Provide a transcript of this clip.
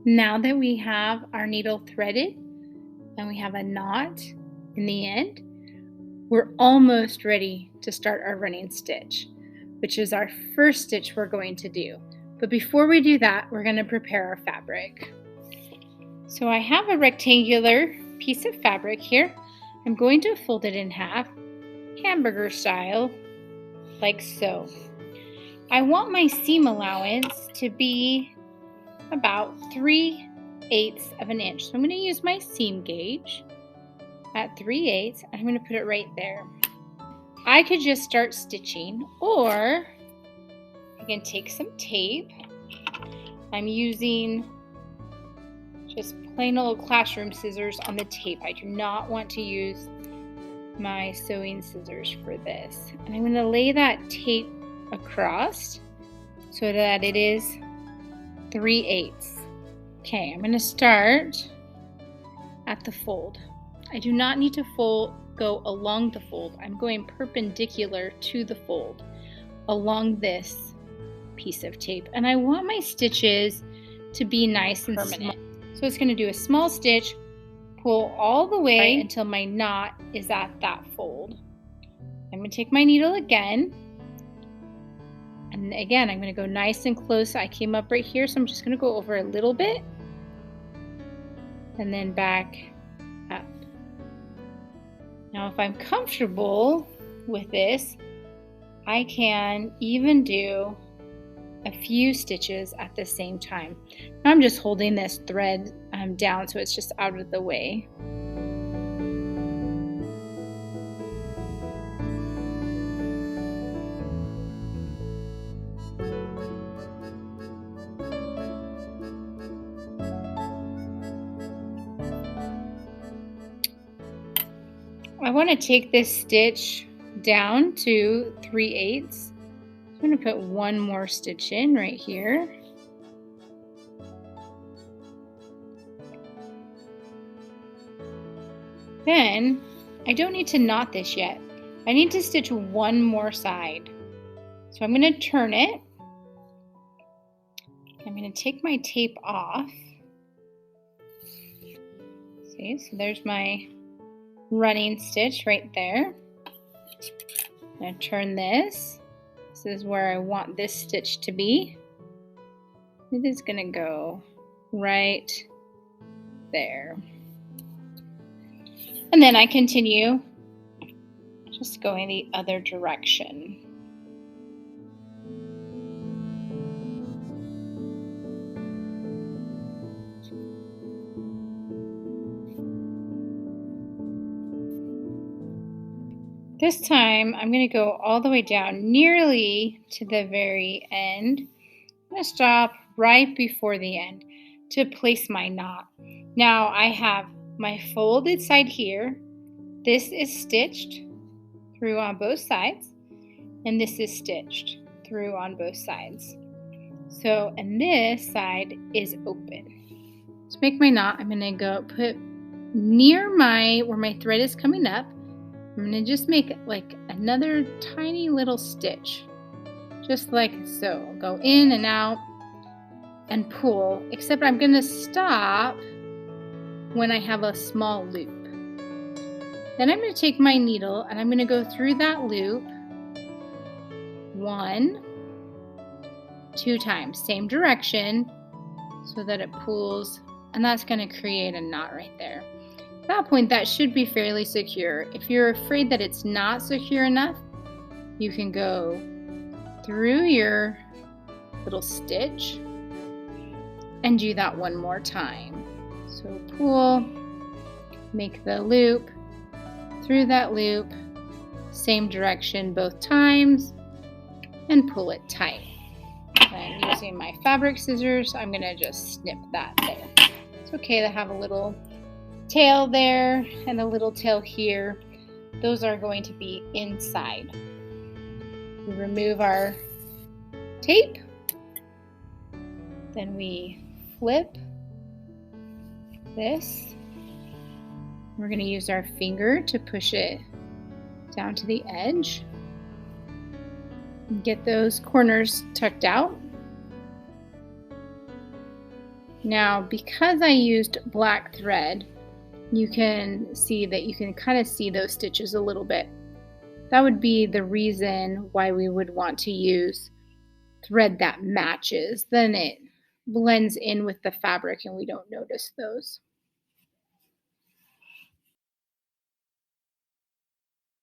Now that we have our needle threaded and we have a knot in the end, we're almost ready to start our running stitch, which is our first stitch we're going to do. But before we do that, we're going to prepare our fabric. So I have a rectangular piece of fabric here. I'm going to fold it in half, hamburger style, like so. I want my seam allowance to be about 3/8 of an inch. So I'm going to use my seam gauge at 3/8. I'm going to put it right there. I could just start stitching, or I can take some tape. I'm using just plain old classroom scissors on the tape. I do not want to use my sewing scissors for this. And I'm going to lay that tape across so that it is 3/8. Okay, I'm going to start at the fold. I do not need to go along the fold. I'm going perpendicular to the fold along this piece of tape. And I want my stitches to be nice and permanent. So it's going to do a small stitch, pull all the way until my knot is at that fold. I'm going to take my needle again. And again, I'm going to go nice and close. I came up right here, so I'm just going to go over a little bit and then back up. Now, if I'm comfortable with this, I can even do a few stitches at the same time. I'm just holding this thread down so it's just out of the way. I want to take this stitch down to 3/8. I'm going to put one more stitch in right here. Then I don't need to knot this yet. I need to stitch one more side. So I'm going to turn it. I'm going to take my tape off. See, so there's my running stitch right there. I'm going to turn this. This is where I want this stitch to be. It is going to go right there. And then I continue just going the other direction. This time, I'm going to go all the way down nearly to the very end. I'm going to stop right before the end to place my knot. Now, I have my folded side here. This is stitched through on both sides, and this is stitched through on both sides. So, and this side is open. To make my knot, I'm going to go put near where my thread is coming up. I'm going to just make like another tiny little stitch, just like so. Go in and out and pull, except I'm going to stop when I have a small loop. Then I'm going to take my needle and I'm going to go through that loop 1, 2 times, same direction, so that it pulls, and that's going to create a knot right there. At that point, that should be fairly secure. If you're afraid that it's not secure enough, you can go through your little stitch and do that one more time. So pull, make the loop, through that loop, same direction both times, and pull it tight. And using my fabric scissors, I'm going to just snip that there. It's okay to have a little tail there and a little tail here. Those are going to be inside. We remove our tape, then we flip this. We're going to use our finger to push it down to the edge and get those corners tucked out. Now, because I used black thread, you can see that you can kind of see those stitches a little bit. That would be the reason why we would want to use thread that matches. Then it blends in with the fabric and we don't notice those.